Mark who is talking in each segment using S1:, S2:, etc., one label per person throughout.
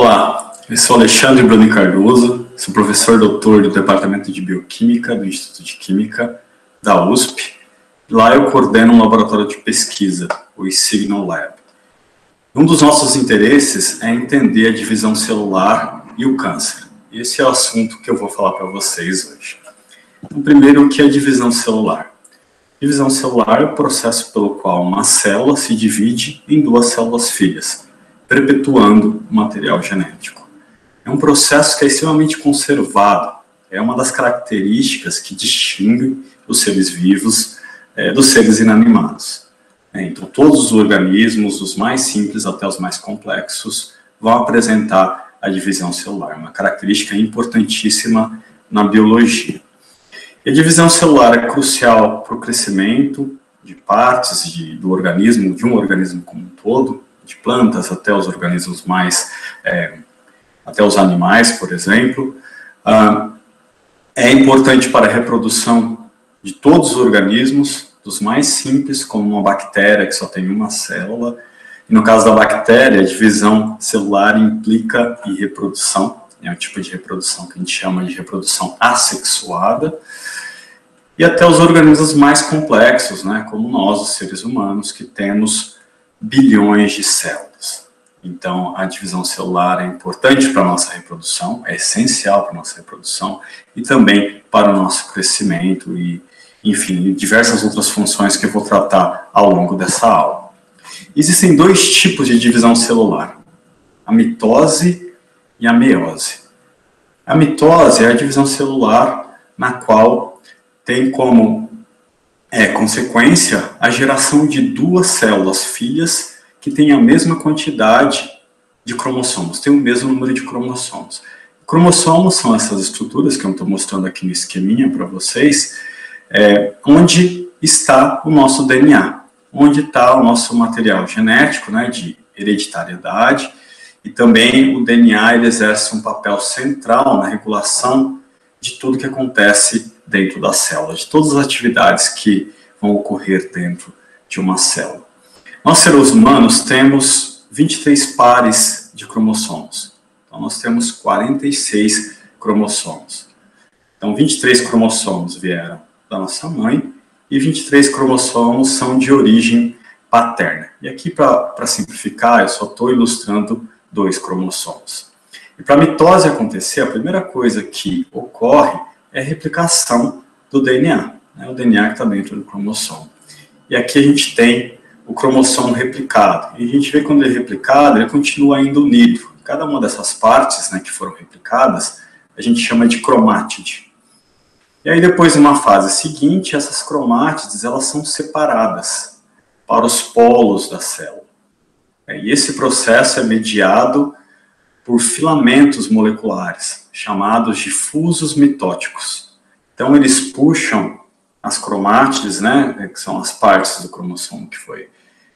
S1: Olá, eu sou Alexandre Bruni Cardoso, sou professor doutor do Departamento de Bioquímica do Instituto de Química da USP. Lá eu coordeno um laboratório de pesquisa, o Signal Lab. Um dos nossos interesses é entender a divisão celular e o câncer. Esse é o assunto que eu vou falar para vocês hoje. Então, primeiro, o que é divisão celular? Divisão celular é o processo pelo qual uma célula se divide em duas células filhas, perpetuando o material genético. É um processo que é extremamente conservado, é uma das características que distingue os seres vivos dos seres inanimados. Então, todos os organismos, dos mais simples até os mais complexos, vão apresentar a divisão celular, uma característica importantíssima na biologia. E a divisão celular é crucial para o crescimento de partes do organismo, de um organismo como um todo, de plantas até os organismos até os animais, por exemplo. É importante para a reprodução de todos os organismos, dos mais simples, como uma bactéria que só tem uma célula. E no caso da bactéria, a divisão celular implica em reprodução, é um tipo de reprodução que a gente chama de reprodução assexuada, e até os organismos mais complexos, né, como nós, os seres humanos, que temos bilhões de células. Então, a divisão celular é importante para a nossa reprodução, é essencial para a nossa reprodução, e também para o nosso crescimento e, enfim, diversas outras funções que eu vou tratar ao longo dessa aula. Existem dois tipos de divisão celular, a mitose e a meiose. A mitose é a divisão celular na qual tem como consequência a geração de duas células filhas que têm a mesma quantidade de cromossomos, têm o mesmo número de cromossomos. Cromossomos são essas estruturas que eu estou mostrando aqui no esqueminha para vocês, onde está o nosso DNA, onde está o nosso material genético, né, de hereditariedade, e também o DNA ele exerce um papel central na regulação de tudo que acontece dentro da célula, de todas as atividades que vão ocorrer dentro de uma célula. Nós, seres humanos, temos 23 pares de cromossomos. Então, nós temos 46 cromossomos. Então, 23 cromossomos vieram da nossa mãe e 23 cromossomos são de origem paterna. E aqui, para simplificar, eu só estou ilustrando 2 cromossomos. E para a mitose acontecer, a primeira coisa que ocorre é a replicação do DNA, né, o DNA que está dentro do cromossomo. E aqui a gente tem o cromossomo replicado. E a gente vê que quando ele é replicado, ele continua ainda unido. Cada uma dessas partes, né, que foram replicadas, a gente chama de cromátide. E aí depois, numa fase seguinte, essas cromátides elas são separadas para os polos da célula. E esse processo é mediado por filamentos moleculares, chamados de fusos mitóticos. Então, eles puxam as cromátides, né, que são as partes do cromossomo que foi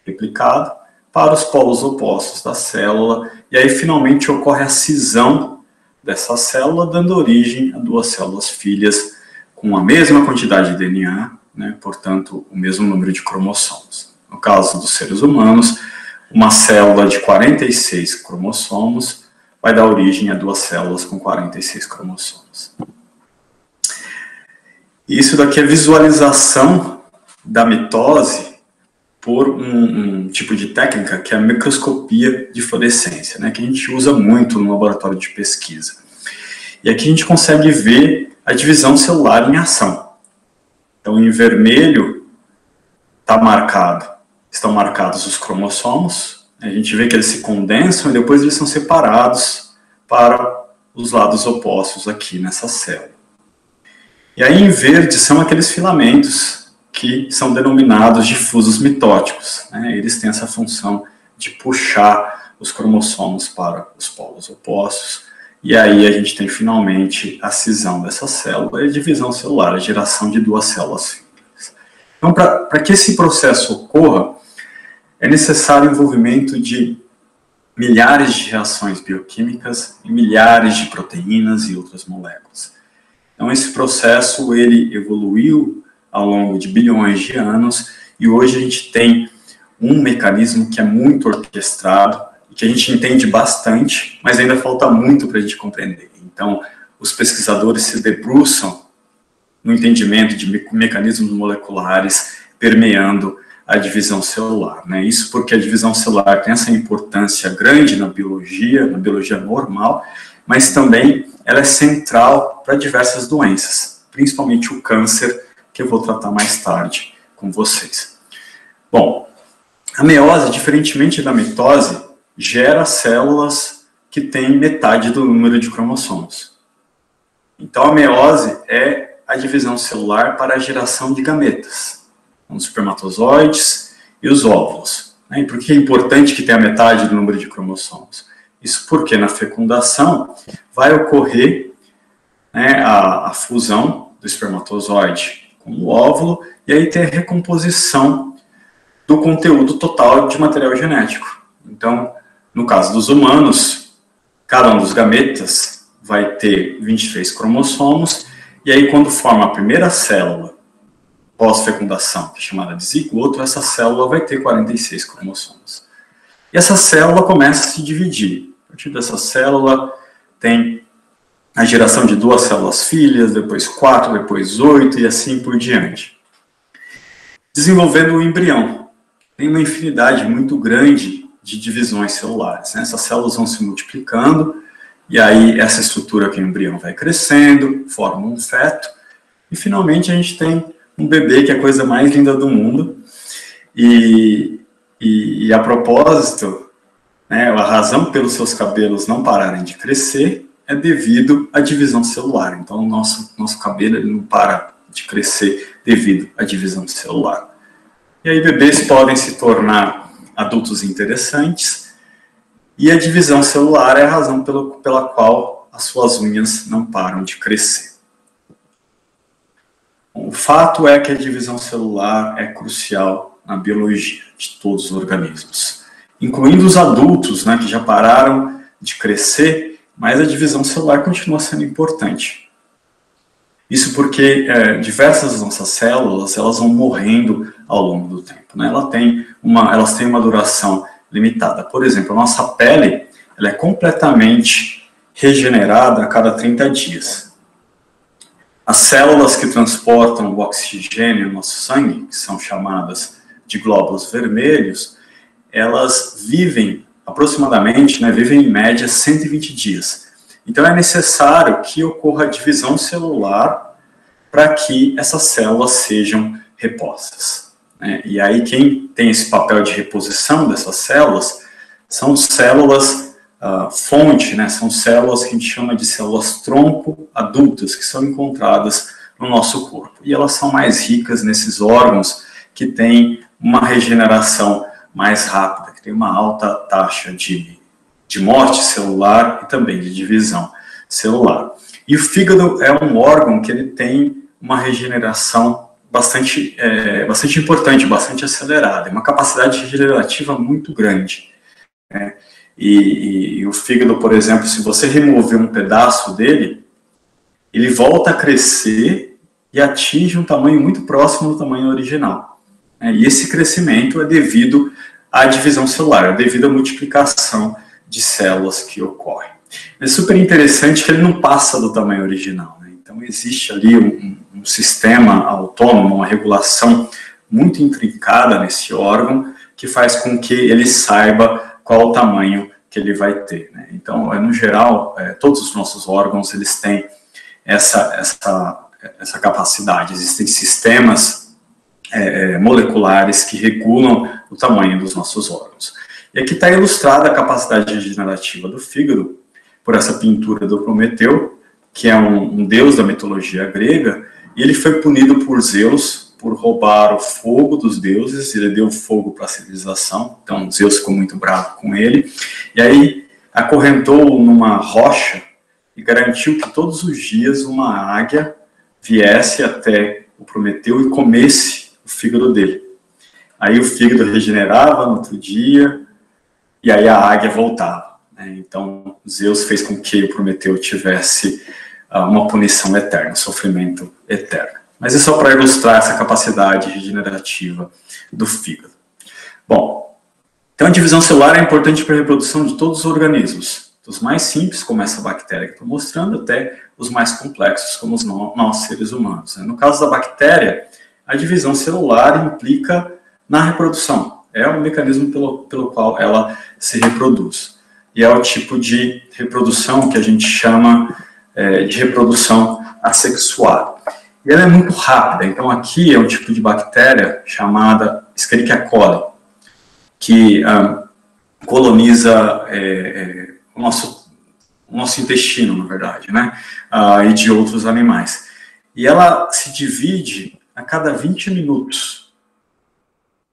S1: replicado, para os polos opostos da célula, e aí, finalmente, ocorre a cisão dessa célula, dando origem a duas células filhas com a mesma quantidade de DNA, né, portanto, o mesmo número de cromossomos. No caso dos seres humanos, uma célula de 46 cromossomos vai dar origem a duas células com 46 cromossomos. Isso daqui é visualização da mitose por um tipo de técnica que é a microscopia de fluorescência, né, que a gente usa muito no laboratório de pesquisa. E aqui a gente consegue ver a divisão celular em ação. Então, em vermelho estão marcados os cromossomos. A gente vê que eles se condensam e depois eles são separados para os lados opostos aqui nessa célula. E aí em verde são aqueles filamentos que são denominados de fusos mitóticos, né? Eles têm essa função de puxar os cromossomos para os polos opostos. E aí a gente tem finalmente a cisão dessa célula e a divisão celular, a geração de duas células filhas. Então, para que esse processo ocorra, é necessário o envolvimento de milhares de reações bioquímicas e milhares de proteínas e outras moléculas. Então, esse processo ele evoluiu ao longo de bilhões de anos e hoje a gente tem um mecanismo que é muito orquestrado que a gente entende bastante, mas ainda falta muito para a gente compreender. Então, os pesquisadores se debruçam no entendimento de mecanismos moleculares permeando a divisão celular, né? Isso porque a divisão celular tem essa importância grande na biologia normal, mas também ela é central para diversas doenças, principalmente o câncer, que eu vou tratar mais tarde com vocês. Bom, a meiose, diferentemente da mitose, gera células que têm metade do número de cromossomos. Então, a meiose é a divisão celular para a geração de gametas, os espermatozoides e os óvulos. E por que é importante que tenha metade do número de cromossomos? Isso porque na fecundação vai ocorrer, né, a fusão do espermatozoide com o óvulo, e aí tem a recomposição do conteúdo total de material genético. Então, no caso dos humanos, cada um dos gametas vai ter 23 cromossomos, e aí quando forma a primeira célula pós-fecundação, que é chamada de zigoto, essa célula vai ter 46 cromossomos. E essa célula começa a se dividir. A partir dessa célula tem a geração de 2 células filhas, depois 4, depois 8 e assim por diante. Desenvolvendo o embrião. Tem uma infinidade muito grande de divisões celulares, né? Essas células vão se multiplicando, e aí essa estrutura que é o embrião vai crescendo, forma um feto, e finalmente a gente tem um bebê que é a coisa mais linda do mundo. E a propósito, né, a razão pelos seus cabelos não pararem de crescer é devido à divisão celular. Então, o nosso cabelo ele não para de crescer devido à divisão celular. E aí, bebês podem se tornar adultos interessantes, e a divisão celular é a razão pela qual as suas unhas não param de crescer. Bom, o fato é que a divisão celular é crucial na biologia de todos os organismos, incluindo os adultos, né, que já pararam de crescer, mas a divisão celular continua sendo importante. Isso porque diversas das nossas células elas vão morrendo ao longo do tempo, né? Elas têm uma duração limitada. Por exemplo, a nossa pele ela é completamente regenerada a cada 30 dias. As células que transportam o oxigênio no nosso sangue, que são chamadas de glóbulos vermelhos, elas vivem aproximadamente, né, vivem em média 120 dias. Então é necessário que ocorra a divisão celular para que essas células sejam repostas, né? E aí quem tem esse papel de reposição dessas células são células fonte, né? São células que a gente chama de células tronco adultas, que são encontradas no nosso corpo. E elas são mais ricas nesses órgãos que têm uma regeneração mais rápida, que tem uma alta taxa de morte celular e também de divisão celular. E o fígado é um órgão que ele tem uma regeneração bastante importante, bastante acelerada, uma capacidade regenerativa muito grande, né? E o fígado, por exemplo, se você remover um pedaço dele, ele volta a crescer e atinge um tamanho muito próximo do tamanho original. E esse crescimento é devido à divisão celular, é devido à multiplicação de células que ocorre. É super interessante que ele não passa do tamanho original, né? Então existe ali um sistema autônomo, uma regulação muito intrincada nesse órgão, que faz com que ele saiba qual o tamanho que ele vai ter, né? Então, no geral, todos os nossos órgãos eles têm essa capacidade. Existem sistemas moleculares que regulam o tamanho dos nossos órgãos. E aqui está ilustrada a capacidade regenerativa do fígado por essa pintura do Prometeu, que é um deus da mitologia grega, e ele foi punido por Zeus por roubar o fogo dos deuses. Ele deu fogo para a civilização, então Zeus ficou muito bravo com ele, e aí acorrentou numa rocha e garantiu que todos os dias uma águia viesse até o Prometeu e comesse o fígado dele. Aí o fígado regenerava no outro dia, e aí a águia voltava, né? Então Zeus fez com que o Prometeu tivesse uma punição eterna, um sofrimento eterno. Mas é só para ilustrar essa capacidade regenerativa do fígado. Bom, Então, a divisão celular é importante para a reprodução de todos os organismos, dos mais simples, como essa bactéria que estou mostrando, até os mais complexos, como nós seres humanos. No caso da bactéria, a divisão celular implica na reprodução. É o mecanismo pelo qual ela se reproduz. E é o tipo de reprodução que a gente chama de reprodução assexuada. E ela é muito rápida. Então, aqui é um tipo de bactéria chamada Escherichia coli, que coloniza o nosso intestino, na verdade, né? E de outros animais. E ela se divide a cada 20 minutos.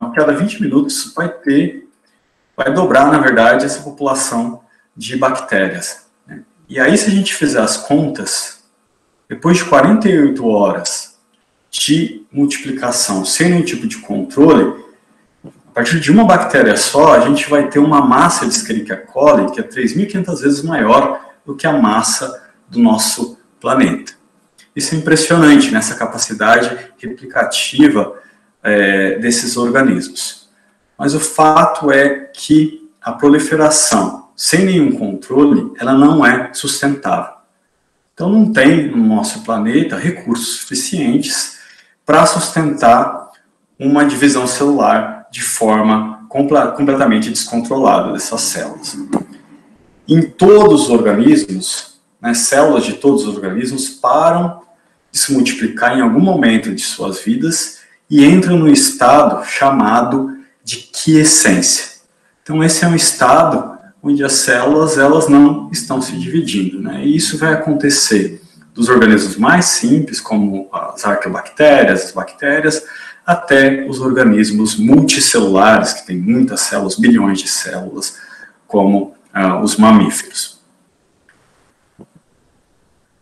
S1: A cada 20 minutos vai dobrar, na verdade, essa população de bactérias. Né? E aí, se a gente fizer as contas, depois de 48 horas de multiplicação sem nenhum tipo de controle, a partir de uma bactéria só, a gente vai ter uma massa de Escherichia coli que é 3.500 vezes maior do que a massa do nosso planeta. Isso é impressionante, nessa capacidade replicativa desses organismos. Mas o fato é que a proliferação, sem nenhum controle, ela não é sustentável. Então não tem no nosso planeta recursos suficientes para sustentar uma divisão celular de forma completamente descontrolada dessas células. Em todos os organismos, né, células de todos os organismos param de se multiplicar em algum momento de suas vidas e entram no estado chamado de quiescência. Então esse é um estado onde as células elas não estão se dividindo, né? E isso vai acontecer dos organismos mais simples, como as arqueobactérias, as bactérias, até os organismos multicelulares, que têm muitas células, bilhões de células, como os mamíferos.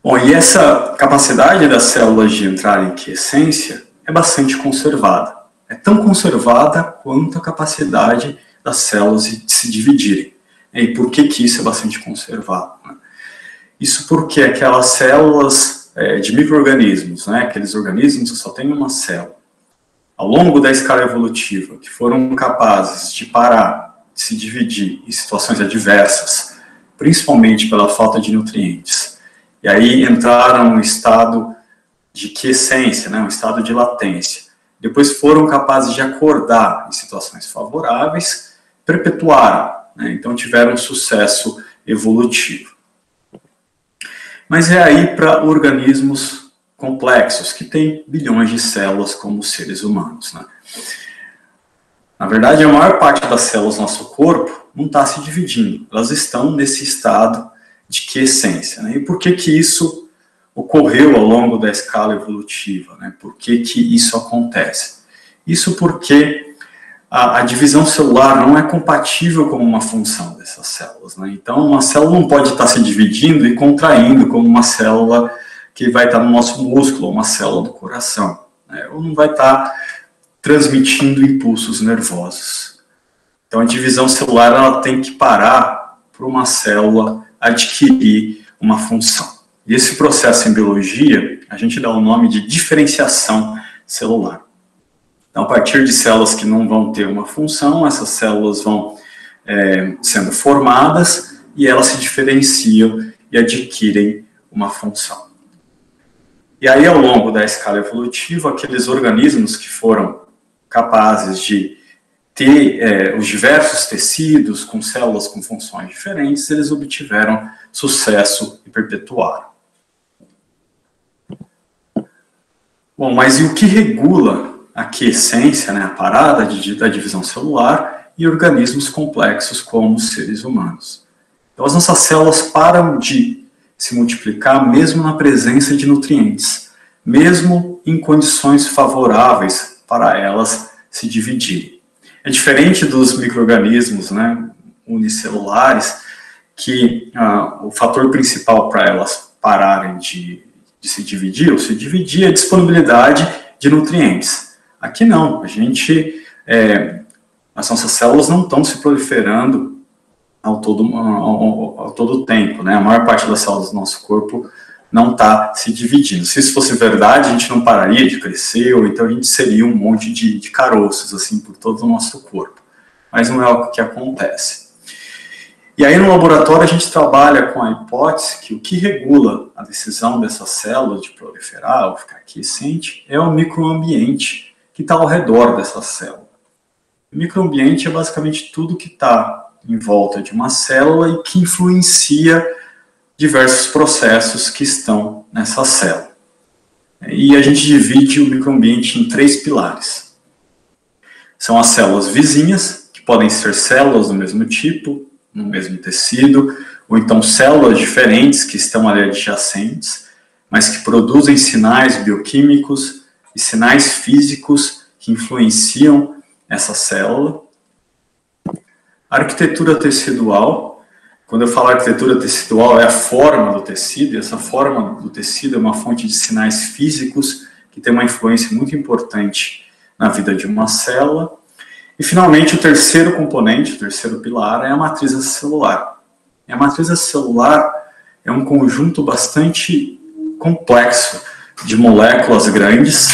S1: Bom, e essa capacidade das células de entrar em quiescência é bastante conservada. É tão conservada quanto a capacidade das células de se dividirem. E por que isso é bastante conservado? Né? Isso porque aquelas células de micro-organismos, né, aqueles organismos que só têm uma célula, ao longo da escala evolutiva, que foram capazes de parar, de se dividir em situações adversas, principalmente pela falta de nutrientes, e aí entraram no estado de quiescência, né, um estado de latência. Depois foram capazes de acordar em situações favoráveis, perpetuaram, né, então tiveram sucesso evolutivo. Mas é aí para organismos complexos, que têm bilhões de células como os seres humanos. Né? Na verdade, a maior parte das células do nosso corpo não está se dividindo, elas estão nesse estado de quiescência. Né? E por que isso ocorreu ao longo da escala evolutiva? Né? Por que isso acontece? Isso porque a divisão celular não é compatível com uma função dessas células. Né? Então, uma célula não pode estar se dividindo e contraindo como uma célula que vai estar no nosso músculo, uma célula do coração. Né? Ou não vai estar transmitindo impulsos nervosos. Então, a divisão celular ela tem que parar para uma célula adquirir uma função. E esse processo em biologia, a gente dá o nome de diferenciação celular. Então, a partir de células que não vão ter uma função, essas células vão sendo formadas e elas se diferenciam e adquirem uma função. E aí, ao longo da escala evolutiva, aqueles organismos que foram capazes de ter os diversos tecidos com células com funções diferentes, eles obtiveram sucesso e perpetuaram. Bom, mas e o que regula a quiescência, né, a parada da divisão celular e organismos complexos como os seres humanos? Então, as nossas células param de se multiplicar mesmo na presença de nutrientes, mesmo em condições favoráveis para elas se dividirem. É diferente dos micro-organismos, né, unicelulares, que o fator principal para elas pararem de se dividir, ou se dividir, é a disponibilidade de nutrientes. Aqui não, as nossas células não estão se proliferando ao todo tempo, né? A maior parte das células do nosso corpo não está se dividindo. Se isso fosse verdade, a gente não pararia de crescer, ou então a gente seria um monte de caroços, assim, por todo o nosso corpo. mas não é algo que acontece. E aí no laboratório a gente trabalha com a hipótese que o que regula a decisão dessa célula de proliferar ou ficar quiescente é o microambiente que está ao redor dessa célula. O microambiente é basicamente tudo que está em volta de uma célula e que influencia diversos processos que estão nessa célula. E a gente divide o microambiente em 3 pilares. São as células vizinhas, que podem ser células do mesmo tipo, no mesmo tecido, ou então células diferentes que estão ali adjacentes, mas que produzem sinais bioquímicos e sinais físicos que influenciam essa célula. A arquitetura tecidual. Quando eu falo arquitetura tecidual, é a forma do tecido, e essa forma do tecido é uma fonte de sinais físicos que tem uma influência muito importante na vida de uma célula. E, finalmente, o terceiro componente, o terceiro pilar, é a matriz celular. E a matriz celular é um conjunto bastante complexo de moléculas grandes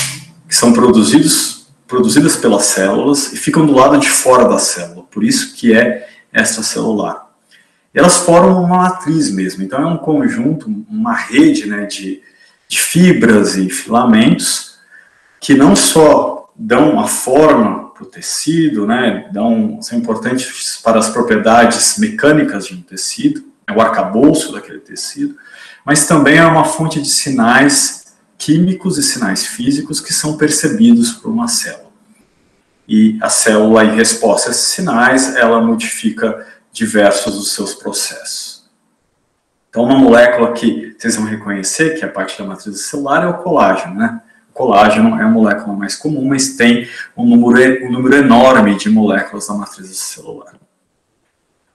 S1: que são produzidas pelas células e ficam do lado de fora da célula, por isso que é extracelular. Elas formam uma matriz mesmo, então é um conjunto, uma rede, né, de fibras e filamentos que não só dão a forma para o tecido, né, são importantes para as propriedades mecânicas de um tecido, é o arcabouço daquele tecido, mas também é uma fonte de sinais químicos e sinais físicos que são percebidos por uma célula. E a célula, em resposta a esses sinais, ela modifica diversos dos seus processos. Então, uma molécula que vocês vão reconhecer, que é a parte da matriz celular, é o colágeno, né? O colágeno é a molécula mais comum, mas tem um número enorme de moléculas da matriz celular.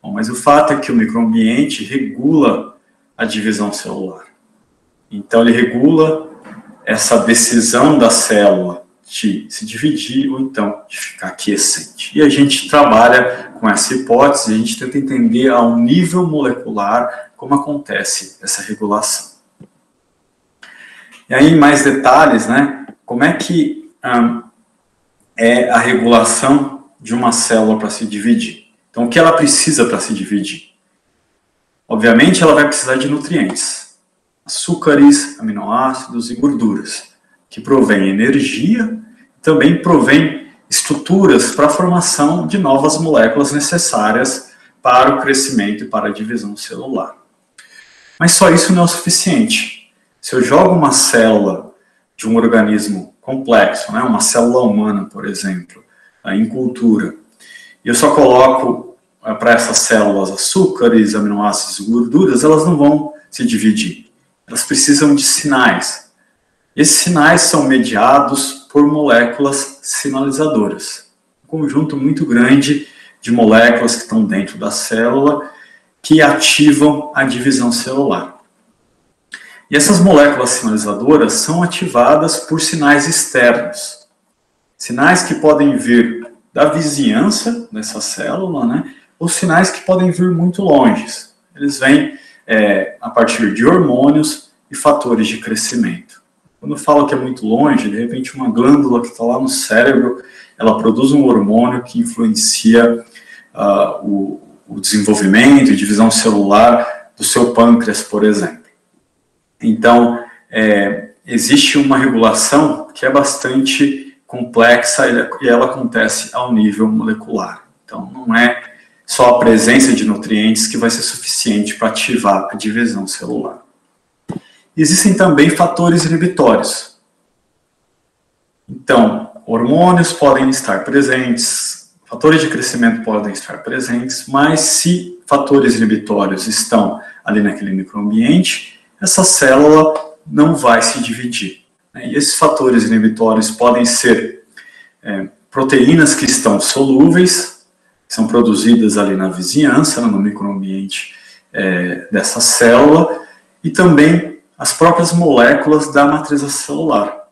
S1: Bom, mas o fato é que o microambiente regula a divisão celular. Então, ele regula essa decisão da célula de se dividir ou então de ficar quiescente. E a gente trabalha com essa hipótese, a gente tenta entender ao nível molecular como acontece essa regulação. E aí, em mais detalhes, né, como é que é a regulação de uma célula para se dividir? Então, o que ela precisa para se dividir? Obviamente, ela vai precisar de nutrientes, açúcares, aminoácidos e gorduras, que provém energia e também provém estruturas para a formação de novas moléculas necessárias para o crescimento e para a divisão celular. Mas só isso não é o suficiente. Se eu jogo uma célula de um organismo complexo, né, uma célula humana, por exemplo, em cultura, e eu só coloco para essas células açúcares, aminoácidos e gorduras, elas não vão se dividir. Elas precisam de sinais. Esses sinais são mediados por moléculas sinalizadoras. Um conjunto muito grande de moléculas que estão dentro da célula que ativam a divisão celular. E essas moléculas sinalizadoras são ativadas por sinais externos. Sinais que podem vir da vizinhança dessa célula, né? Ou sinais que podem vir muito longe. Eles vêm a partir de hormônios e fatores de crescimento. Quando eu falo que é muito longe, de repente uma glândula que está lá no cérebro, ela produz um hormônio que influencia o desenvolvimento e divisão celular do seu pâncreas, por exemplo. Então, existe uma regulação que é bastante complexa e ela acontece ao nível molecular. Então, não é só a presença de nutrientes que vai ser suficiente para ativar a divisão celular. Existem também fatores inibitórios. Então, hormônios podem estar presentes, fatores de crescimento podem estar presentes, mas se fatores inibitórios estão ali naquele microambiente, essa célula não vai se dividir. E esses fatores inibitórios podem ser proteínas que estão solúveis, que são produzidas ali na vizinhança, no microambiente dessa célula, e também as próprias moléculas da matriz celular.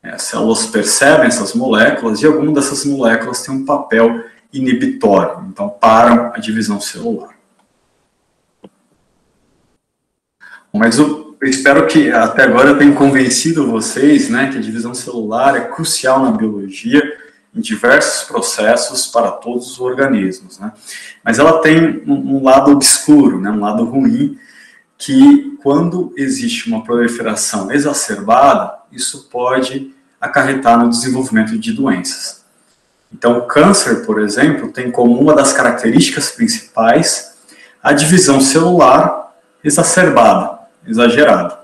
S1: As células percebem essas moléculas e algumas dessas moléculas têm um papel inibitório, então param a divisão celular. Mas eu espero que até agora eu tenha convencido vocês, né, que a divisão celular é crucial na biologia em diversos processos para todos os organismos, né? Mas ela tem um lado obscuro, né? Um lado ruim, que quando existe uma proliferação exacerbada, isso pode acarretar no desenvolvimento de doenças. Então, o câncer, por exemplo, tem como uma das características principais a divisão celular exacerbada, exagerada.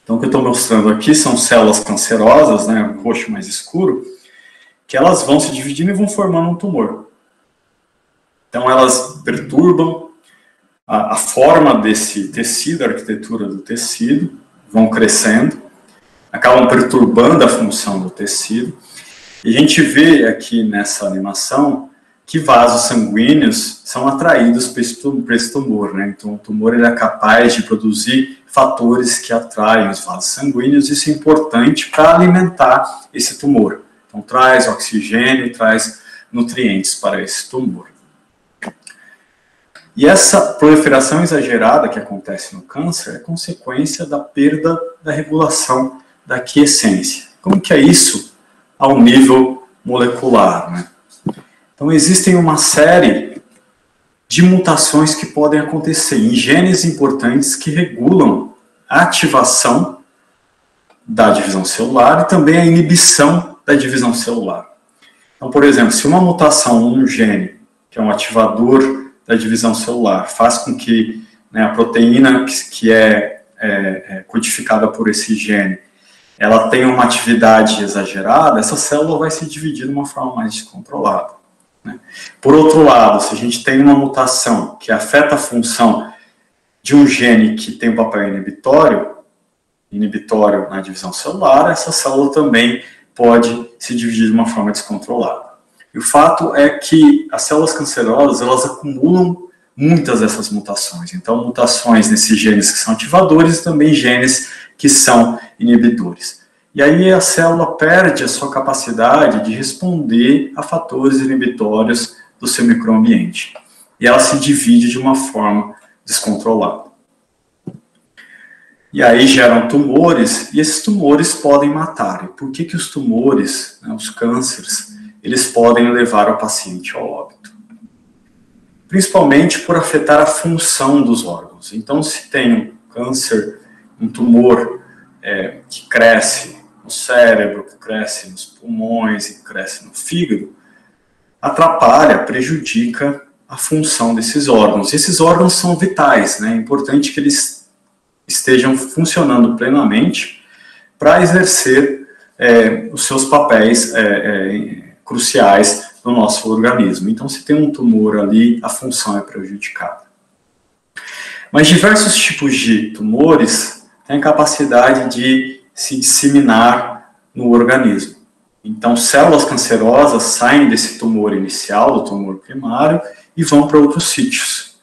S1: Então, o que eu estou mostrando aqui são células cancerosas, né, um roxo mais escuro, que elas vão se dividindo e vão formando um tumor. Então, elas perturbam a forma desse tecido, a arquitetura do tecido, vão crescendo, acabam perturbando a função do tecido. E a gente vê aqui nessa animação que vasos sanguíneos são atraídos para esse tumor, né? Então, o tumor ele é capaz de produzir fatores que atraem os vasos sanguíneos, isso é importante para alimentar esse tumor. Então, traz oxigênio e traz nutrientes para esse tumor. E essa proliferação exagerada que acontece no câncer é consequência da perda da regulação da quiescência. Como que é isso ao nível molecular, né? Então, existem uma série de mutações que podem acontecer em genes importantes que regulam a ativação da divisão celular e também a inibição da divisão celular. Então, por exemplo, se uma mutação num gene, que é um ativador da divisão celular, faz com que, né, a proteína que é codificada por esse gene, ela tenha uma atividade exagerada, essa célula vai se dividir de uma forma mais descontrolada, né? Por outro lado, se a gente tem uma mutação que afeta a função de um gene que tem um papel inibitório na divisão celular, essa célula também pode se dividir de uma forma descontrolada. E o fato é que as células cancerosas, elas acumulam muitas dessas mutações. Então, mutações nesses genes que são ativadores e também genes que são inibidores. E aí a célula perde a sua capacidade de responder a fatores inibitórios do seu microambiente. E ela se divide de uma forma descontrolada. E aí geram tumores, e esses tumores podem matar. E por que os tumores, né, os cânceres, eles podem levar o paciente ao óbito? Principalmente por afetar a função dos órgãos. Então, se tem um câncer, um tumor que cresce no cérebro, que cresce nos pulmões e que cresce no fígado, atrapalha, prejudica a função desses órgãos. Esses órgãos são vitais, né? É importante que eles estejam funcionando plenamente para exercer os seus papéis cruciais no nosso organismo. Então, se tem um tumor ali, a função é prejudicada. Mas diversos tipos de tumores têm a capacidade de se disseminar no organismo. Então, células cancerosas saem desse tumor inicial, do tumor primário, e vão para outros sítios.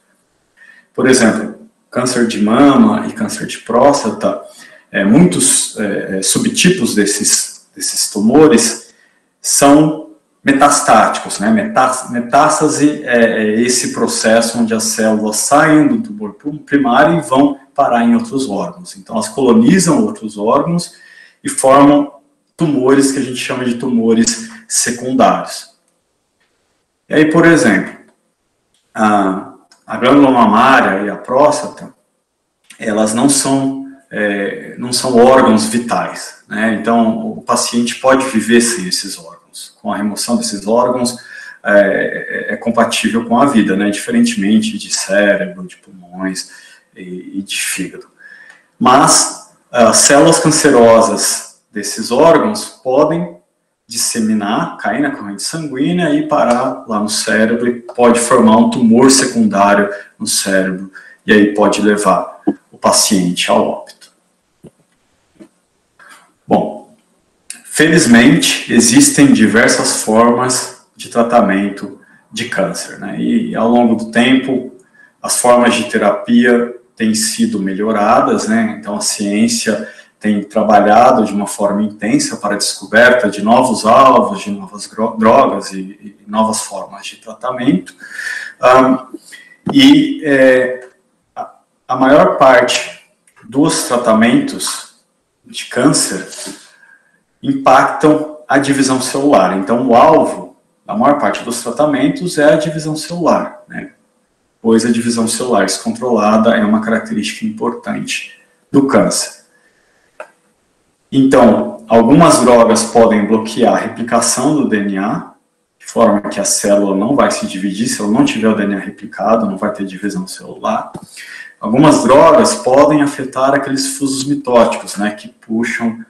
S1: Por exemplo, câncer de mama e câncer de próstata, muitos subtipos desses tumores são metastáticos, né? Metástase é esse processo onde as células saem do tumor primário e vão parar em outros órgãos. Então, elas colonizam outros órgãos e formam tumores que a gente chama de tumores secundários. E aí, por exemplo, a glândula mamária e a próstata, elas não são órgãos vitais, né? Então, o paciente pode viver sem esses órgãos. Com a remoção desses órgãos, é compatível com a vida, né? Diferentemente de cérebro, de pulmões e de fígado. Mas as células cancerosas desses órgãos podem disseminar, cair na corrente sanguínea e parar lá no cérebro e pode formar um tumor secundário no cérebro e aí pode levar o paciente ao óbito. Bom, felizmente existem diversas formas de tratamento de câncer, né? E ao longo do tempo as formas de terapia têm sido melhoradas, né? Então a ciência tem trabalhado de uma forma intensa para a descoberta de novos alvos, de novas drogas e novas formas de tratamento. A maior parte dos tratamentos de câncer impactam a divisão celular. Então, o alvo da maior parte dos tratamentos é a divisão celular, né? Pois a divisão celular descontrolada é uma característica importante do câncer. Então, algumas drogas podem bloquear a replicação do DNA, de forma que a célula não vai se dividir. Se ela não tiver o DNA replicado, não vai ter divisão celular. Algumas drogas podem afetar aqueles fusos mitóticos, né, que puxam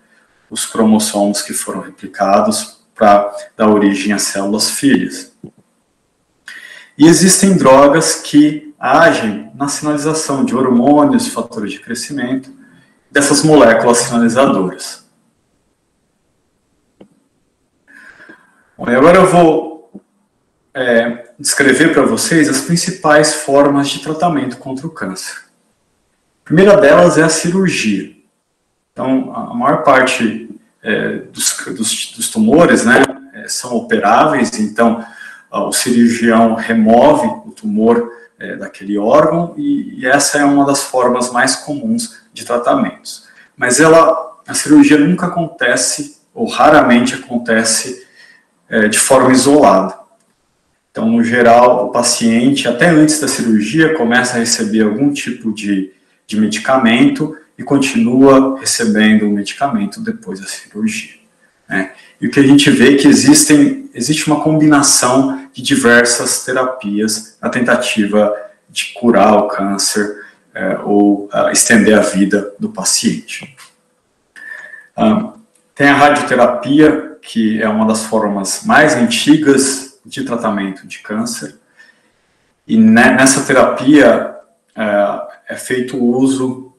S1: os cromossomos que foram replicados para dar origem a células filhas. E existem drogas que agem na sinalização de hormônios, fatores de crescimento, dessas moléculas sinalizadoras. Bom, e agora eu vou descrever para vocês as principais formas de tratamento contra o câncer. A primeira delas é a cirurgia. Então, a maior parte dos tumores, né, são operáveis, então o cirurgião remove o tumor daquele órgão, e essa é uma das formas mais comuns de tratamentos. Mas a cirurgia nunca acontece, ou raramente acontece, de forma isolada. Então, no geral, o paciente, até antes da cirurgia, começa a receber algum tipo de medicamento e continua recebendo o medicamento depois da cirurgia, né? E o que a gente vê é que existe uma combinação de diversas terapias na tentativa de curar o câncer ou estender a vida do paciente. Tem a radioterapia, que é uma das formas mais antigas de tratamento de câncer, e nessa terapia é feito o uso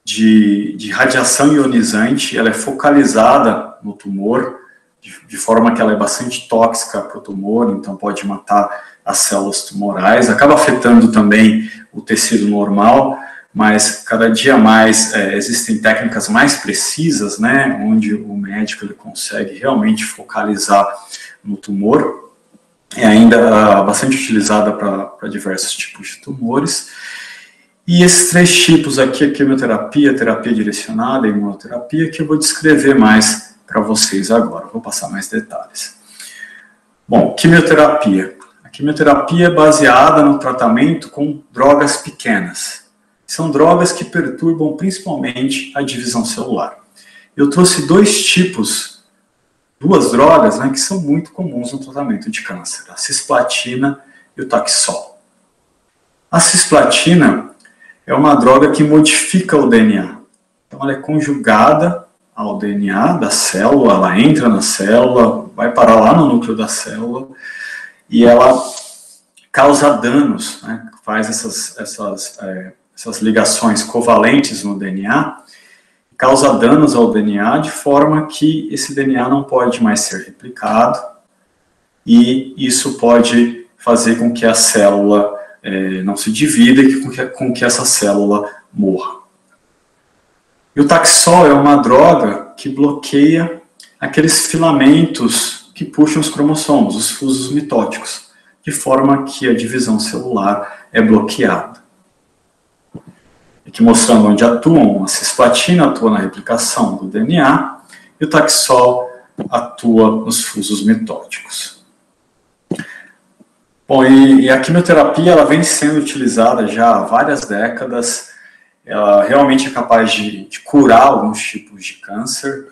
S1: de radiação ionizante. Ela é focalizada no tumor, de forma que ela é bastante tóxica para o tumor, então pode matar as células tumorais, acaba afetando também o tecido normal, mas cada dia mais existem técnicas mais precisas, né, onde o médico ele consegue realmente focalizar no tumor. É ainda bastante utilizada para diversos tipos de tumores. E esses três tipos aqui, a quimioterapia, terapia direcionada e imunoterapia, que eu vou descrever mais para vocês agora. Vou passar mais detalhes. Bom, quimioterapia. A quimioterapia é baseada no tratamento com drogas pequenas. São drogas que perturbam principalmente a divisão celular. Eu trouxe duas drogas, né, que são muito comuns no tratamento de câncer, a cisplatina e o Taxol. A cisplatina é uma droga que modifica o DNA. Então, ela é conjugada ao DNA da célula, ela entra na célula, vai parar lá no núcleo da célula, e ela causa danos, né, faz essas ligações covalentes no DNA, causa danos ao DNA de forma que esse DNA não pode mais ser replicado, e isso pode fazer com que a célula não se divida e com que essa célula morra. E o Taxol é uma droga que bloqueia aqueles filamentos que puxam os cromossomos, os fusos mitóticos, de forma que a divisão celular é bloqueada. Aqui mostrando onde atuam. A cisplatina atua na replicação do DNA e o Taxol atua nos fusos mitóticos. Bom, e a quimioterapia ela vem sendo utilizada já há várias décadas. Ela realmente é capaz de curar alguns tipos de câncer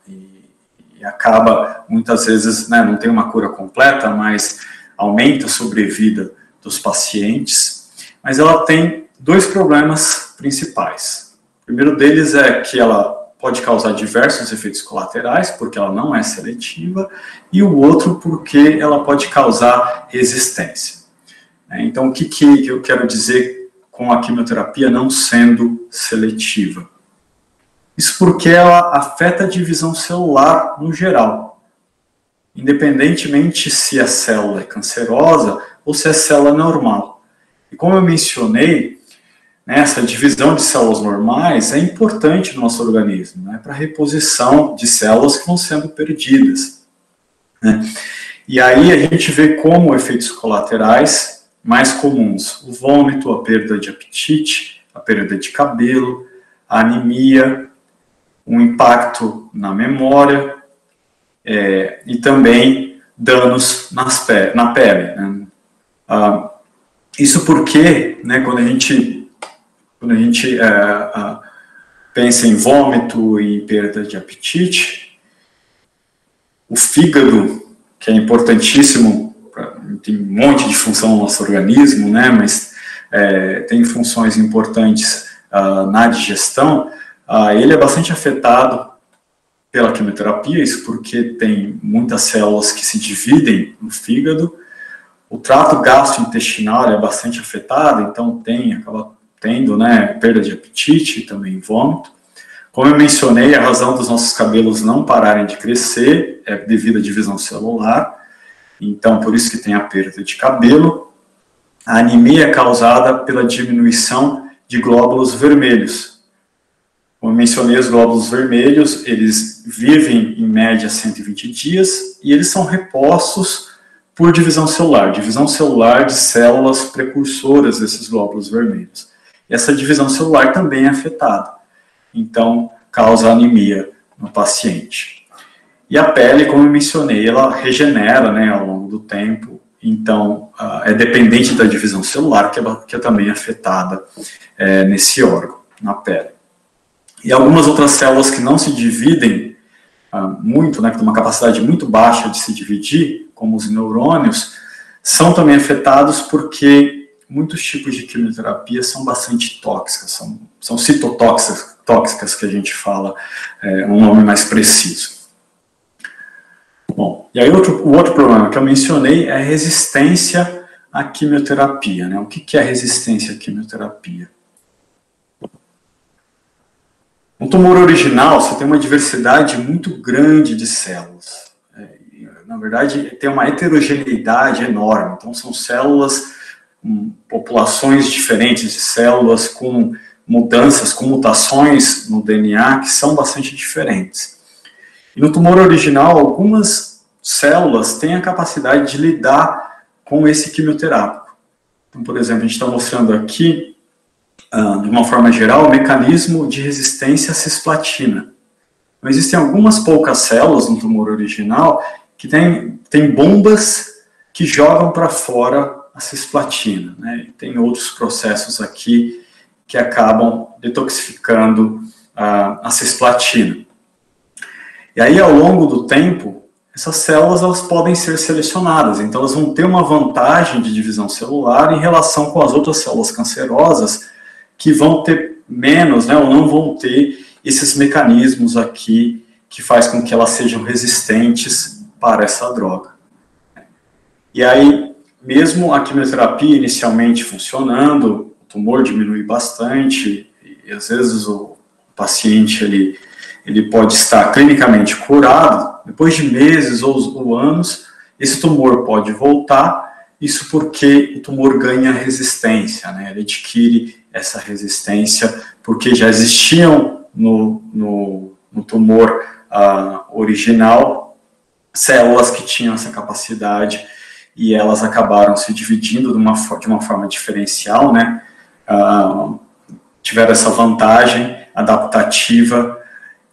S1: e acaba, muitas vezes, né, não tem uma cura completa, mas aumenta a sobrevida dos pacientes. Mas ela tem dois problemas principais. O primeiro deles é que ela pode causar diversos efeitos colaterais, porque ela não é seletiva, e o outro porque ela pode causar resistência. Então, o que eu quero dizer com a quimioterapia não sendo seletiva? Isso porque ela afeta a divisão celular no geral, independentemente se a célula é cancerosa ou se a célula é normal. E como eu mencionei, essa divisão de células normais é importante no nosso organismo, né, para a reposição de células que vão sendo perdidas, né? E aí a gente vê como efeitos colaterais mais comuns: o vômito, a perda de apetite, a perda de cabelo, a anemia, um impacto na memória, e também danos na pele. Né? Isso porque, né, quando a gente pensa em vômito e perda de apetite, o fígado, que é importantíssimo, tem um monte de função no nosso organismo, né, mas tem funções importantes na digestão, ele é bastante afetado pela quimioterapia, isso porque tem muitas células que se dividem no fígado. O trato gastrointestinal é bastante afetado, então acaba tendo, né, perda de apetite e também vômito. Como eu mencionei, a razão dos nossos cabelos não pararem de crescer é devido à divisão celular, então por isso que tem a perda de cabelo. A anemia é causada pela diminuição de glóbulos vermelhos. Como eu mencionei, os glóbulos vermelhos, eles vivem em média 120 dias e eles são repostos por divisão celular de células precursoras desses glóbulos vermelhos. E essa divisão celular também é afetada, então causa anemia no paciente. E a pele, como eu mencionei, ela regenera, né, ao longo do tempo, então é dependente da divisão celular, que é também afetada nesse órgão, na pele. E algumas outras células que não se dividem muito, né, que têm uma capacidade muito baixa de se dividir, como os neurônios, são também afetados porque muitos tipos de quimioterapia são bastante tóxicas, são citotóxicas que a gente fala, um nome mais preciso. Bom, e aí o outro problema que eu mencionei é a resistência à quimioterapia, né? O que é resistência à quimioterapia? No tumor original, você tem uma diversidade muito grande de células. Na verdade, tem uma heterogeneidade enorme. Então, são células, populações diferentes de células com mudanças, com mutações no DNA que são bastante diferentes. E no tumor original, algumas células têm a capacidade de lidar com esse quimioterápico. Então, por exemplo, a gente está mostrando aqui, de uma forma geral, o mecanismo de resistência à cisplatina. Então, existem algumas poucas células no tumor original que tem bombas que jogam para fora a cisplatina, né? E tem outros processos aqui que acabam detoxificando a cisplatina. E aí, ao longo do tempo, essas células elas podem ser selecionadas, então elas vão ter uma vantagem de divisão celular em relação com as outras células cancerosas que vão ter menos, né, ou não vão ter esses mecanismos aqui que faz com que elas sejam resistentes para essa droga. E aí, mesmo a quimioterapia inicialmente funcionando, o tumor diminui bastante, e às vezes o paciente ele pode estar clinicamente curado, depois de meses ou anos, esse tumor pode voltar, isso porque o tumor ganha resistência, né? Ele adquire essa resistência porque já existiam no tumor original células que tinham essa capacidade e elas acabaram se dividindo de uma forma diferencial, né? Tiveram essa vantagem adaptativa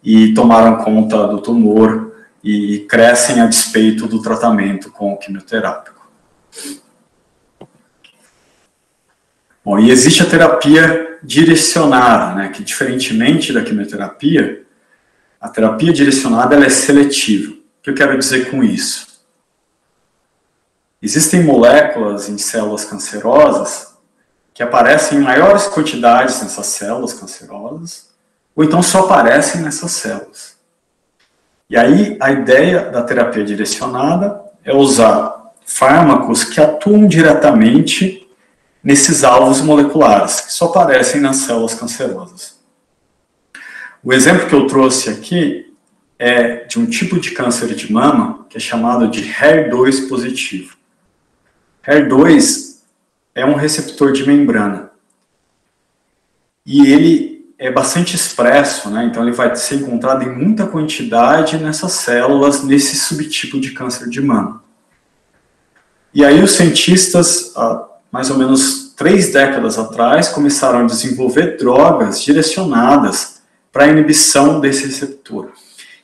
S1: e tomaram conta do tumor e crescem a despeito do tratamento com o quimioterápico. Bom, e existe a terapia direcionada, né, que diferentemente da quimioterapia, a terapia direcionada ela é seletiva. O que eu quero dizer com isso? Existem moléculas em células cancerosas que aparecem em maiores quantidades nessas células cancerosas, ou então só aparecem nessas células. E aí a ideia da terapia direcionada é usar fármacos que atuam diretamente nesses alvos moleculares, que só aparecem nas células cancerosas. O exemplo que eu trouxe aqui é de um tipo de câncer de mama que é chamado de HER2 positivo. HER2 é um receptor de membrana. E ele é bastante expresso, né? Então ele vai ser encontrado em muita quantidade nessas células, nesse subtipo de câncer de mama. E aí os cientistas, mais ou menos 3 décadas atrás, começaram a desenvolver drogas direcionadas para a inibição desse receptor.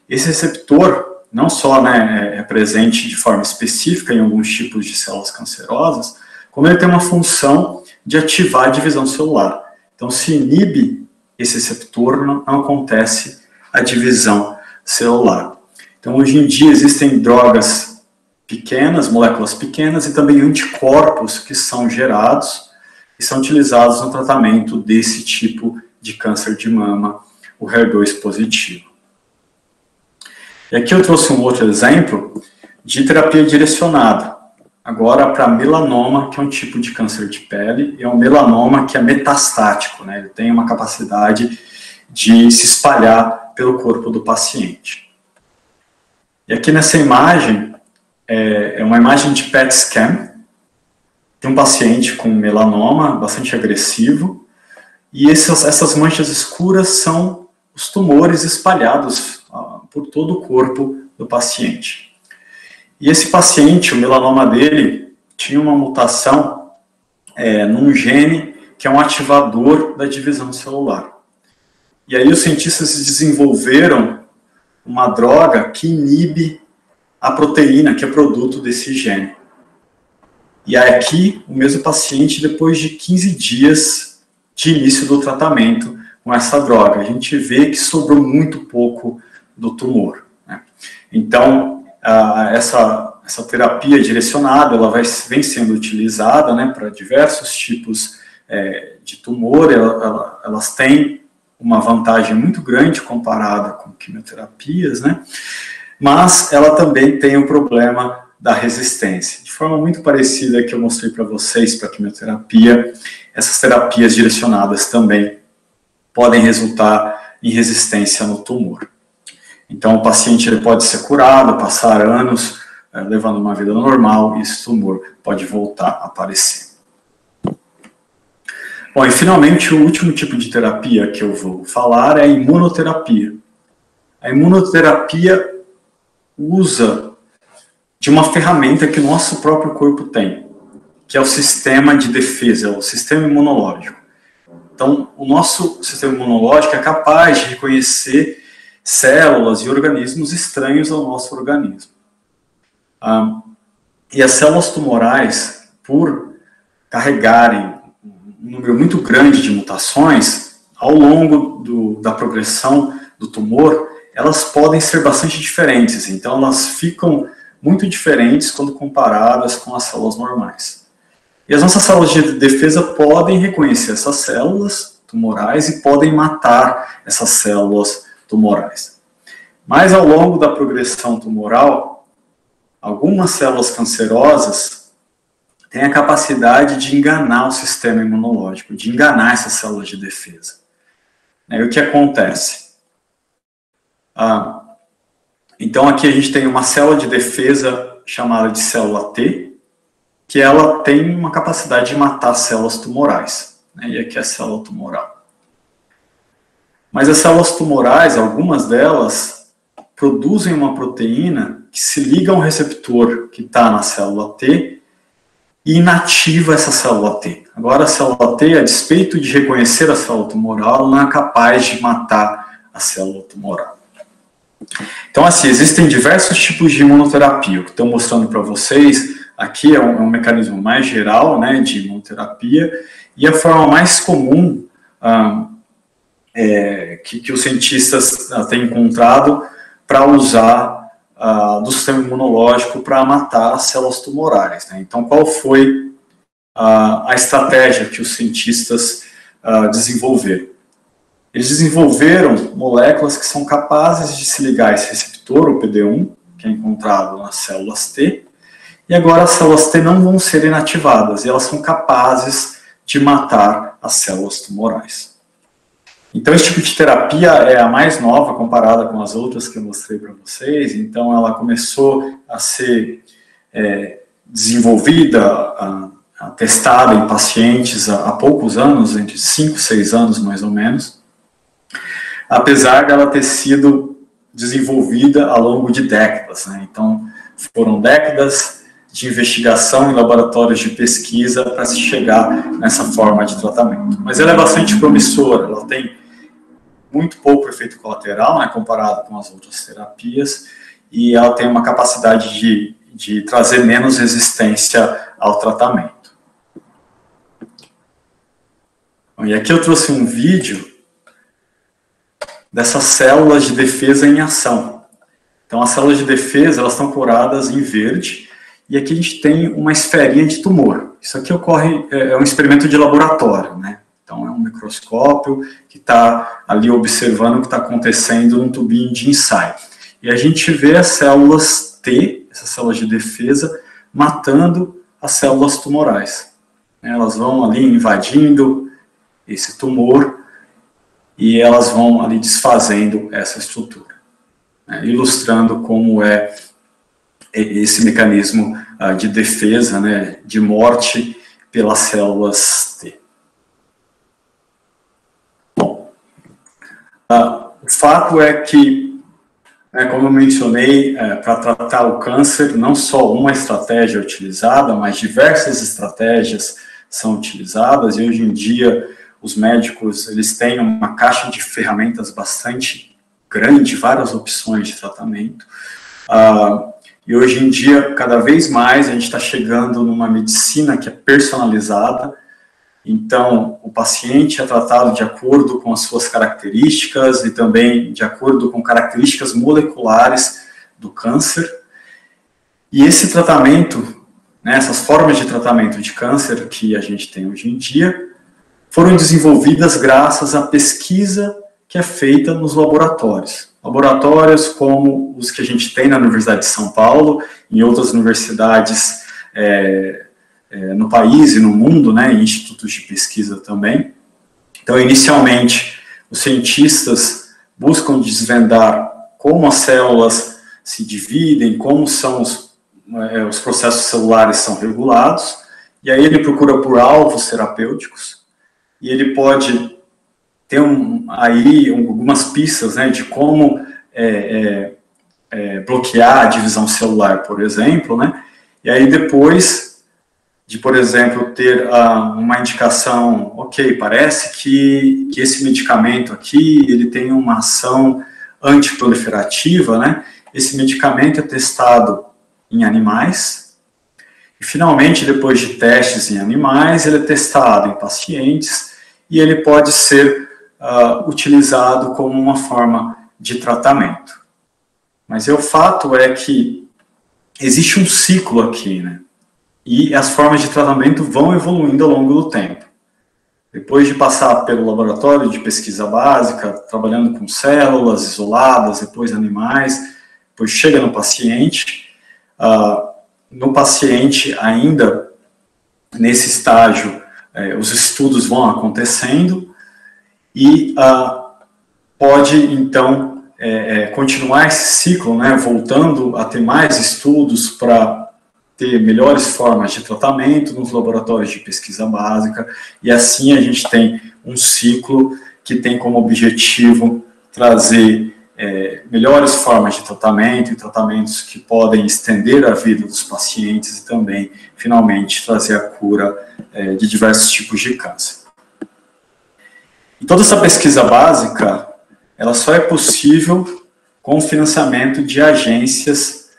S1: Esse receptor, não só, né, é presente de forma específica em alguns tipos de células cancerosas, como ele tem uma função de ativar a divisão celular. Então, se inibe esse receptor, não acontece a divisão celular. Então, hoje em dia, existem drogas pequenas, moléculas pequenas, e também anticorpos que são gerados e são utilizados no tratamento desse tipo de câncer de mama, o HER2 positivo. E aqui eu trouxe um outro exemplo de terapia direcionada, agora para melanoma, que é um tipo de câncer de pele, e é um melanoma que é metastático, né? Ele tem uma capacidade de se espalhar pelo corpo do paciente. E aqui nessa imagem, é uma imagem de PET scan, tem um paciente com melanoma bastante agressivo, e essas manchas escuras são os tumores espalhados por todo o corpo do paciente. E esse paciente, o melanoma dele, tinha uma mutação num gene que é um ativador da divisão celular. E aí os cientistas desenvolveram uma droga que inibe a proteína que é produto desse gene. E aí aqui, o mesmo paciente, depois de 15 dias de início do tratamento com essa droga, a gente vê que sobrou muito pouco do tumor, né? Então, essa terapia direcionada, ela vem sendo utilizada, né, para diversos tipos de tumor. Elas têm uma vantagem muito grande comparada com quimioterapias, né? Mas ela também tem o problema da resistência. De forma muito parecida que eu mostrei para vocês para a quimioterapia, essas terapias direcionadas também podem resultar em resistência no tumor. Então, o paciente ele pode ser curado, passar anos levando uma vida normal, e esse tumor pode voltar a aparecer. Bom, e finalmente, o último tipo de terapia que eu vou falar é a imunoterapia. A imunoterapia usa de uma ferramenta que o nosso próprio corpo tem, que é o sistema de defesa, o sistema imunológico. Então, o nosso sistema imunológico é capaz de reconhecer células e organismos estranhos ao nosso organismo. E as células tumorais, por carregarem um número muito grande de mutações, ao longo da progressão do tumor, elas podem ser bastante diferentes. Então, elas ficam muito diferentes quando comparadas com as células normais. E as nossas células de defesa podem reconhecer essas células tumorais e podem matar essas células tumorais. Mas ao longo da progressão tumoral, algumas células cancerosas têm a capacidade de enganar o sistema imunológico, de enganar essas células de defesa. E o que acontece? Então aqui a gente tem uma célula de defesa chamada de célula T, que ela tem uma capacidade de matar células tumorais, né? E aqui é a célula tumoral. Mas as células tumorais, algumas delas, produzem uma proteína que se liga a um receptor que está na célula T e inativa essa célula T. Agora a célula T, a despeito de reconhecer a célula tumoral, ela não é capaz de matar a célula tumoral. Então, assim, existem diversos tipos de imunoterapia. O que estou mostrando para vocês aqui é um mecanismo mais geral, né, de imunoterapia, e a forma mais comum que os cientistas têm encontrado para usar do sistema imunológico para matar as células tumorais, né? Então, qual foi a estratégia que os cientistas desenvolveram? Eles desenvolveram moléculas que são capazes de se ligar a esse receptor, o PD-1, que é encontrado nas células T, e agora as células T não vão ser inativadas, e elas são capazes de matar as células tumorais. Então, esse tipo de terapia é a mais nova comparada com as outras que eu mostrei para vocês. Então, ela começou a ser desenvolvida, testada em pacientes há poucos anos, entre 5 e 6 anos mais ou menos, apesar dela ter sido desenvolvida ao longo de décadas, né? Então, foram décadas de investigação em laboratórios de pesquisa para se chegar nessa forma de tratamento. Mas ela é bastante promissora, ela tem muito pouco efeito colateral, né, comparado com as outras terapias, e ela tem uma capacidade de trazer menos resistência ao tratamento. Bom, e aqui eu trouxe um vídeo dessas células de defesa em ação. Então, as células de defesa, elas estão coloradas em verde, e aqui a gente tem uma esferinha de tumor. Isso aqui é um experimento de laboratório, né? Então, é um microscópio que está ali observando o que está acontecendo num tubinho de ensaio. E a gente vê as células T, essas células de defesa, matando as células tumorais. Elas vão ali invadindo esse tumor e elas vão ali desfazendo essa estrutura, né, ilustrando como é esse mecanismo de defesa, né, de morte pelas células T. Bom, o fato é que, como eu mencionei, para tratar o câncer, não só uma estratégia é utilizada, mas diversas estratégias são utilizadas, e hoje em dia os médicos eles têm uma caixa de ferramentas bastante grande, várias opções de tratamento. E hoje em dia, cada vez mais, a gente está chegando numa medicina que é personalizada. Então, o paciente é tratado de acordo com as suas características e também de acordo com características moleculares do câncer. E esse tratamento, né, essas formas de tratamento de câncer que a gente tem hoje em dia, foram desenvolvidas graças à pesquisa que é feita nos laboratórios. Laboratórios como os que a gente tem na Universidade de São Paulo, em outras universidades no país e no mundo, né, em institutos de pesquisa também. Então, inicialmente, os cientistas buscam desvendar como as células se dividem, como são os processos celulares são regulados, e aí ele procura por alvos terapêuticos, e ele pode ter aí algumas pistas, né, de como bloquear a divisão celular, por exemplo, né, e aí depois de, por exemplo, ter uma indicação, ok, parece que esse medicamento aqui, ele tem uma ação antiproliferativa, né, esse medicamento é testado em animais, e finalmente, depois de testes em animais, ele é testado em pacientes, e ele pode ser utilizado como uma forma de tratamento. Mas o fato é que existe um ciclo aqui, né? E as formas de tratamento vão evoluindo ao longo do tempo. Depois de passar pelo laboratório de pesquisa básica, trabalhando com células isoladas, depois animais, depois chega no paciente. No paciente, ainda nesse estágio, os estudos vão acontecendo, e pode, então, continuar esse ciclo, né, voltando a ter mais estudos para ter melhores formas de tratamento nos laboratórios de pesquisa básica, e assim a gente tem um ciclo que tem como objetivo trazer melhores formas de tratamento e tratamentos que podem estender a vida dos pacientes e também, finalmente, trazer a cura de diversos tipos de câncer. E toda essa pesquisa básica, ela só é possível com o financiamento de agências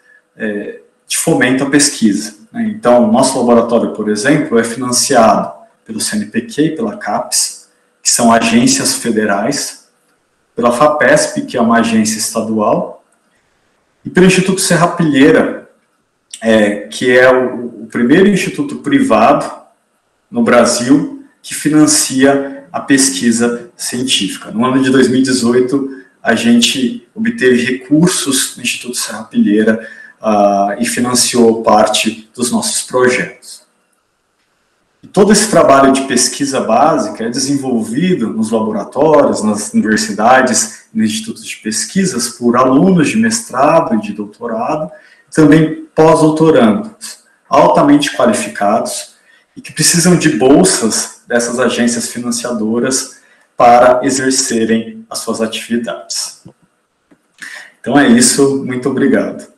S1: de fomento à pesquisa. Então, o nosso laboratório, por exemplo, é financiado pelo CNPq e pela CAPES, que são agências federais, pela FAPESP, que é uma agência estadual, e pelo Instituto Serrapilheira, que é o primeiro instituto privado no Brasil que financia a pesquisa científica. No ano de 2018, a gente obteve recursos no Instituto Serrapilheira e financiou parte dos nossos projetos. E todo esse trabalho de pesquisa básica é desenvolvido nos laboratórios, nas universidades, nos institutos de pesquisas, por alunos de mestrado e de doutorado, também pós-doutorandos, altamente qualificados, e que precisam de bolsas dessas agências financiadoras para exercerem as suas atividades. Então é isso, muito obrigado.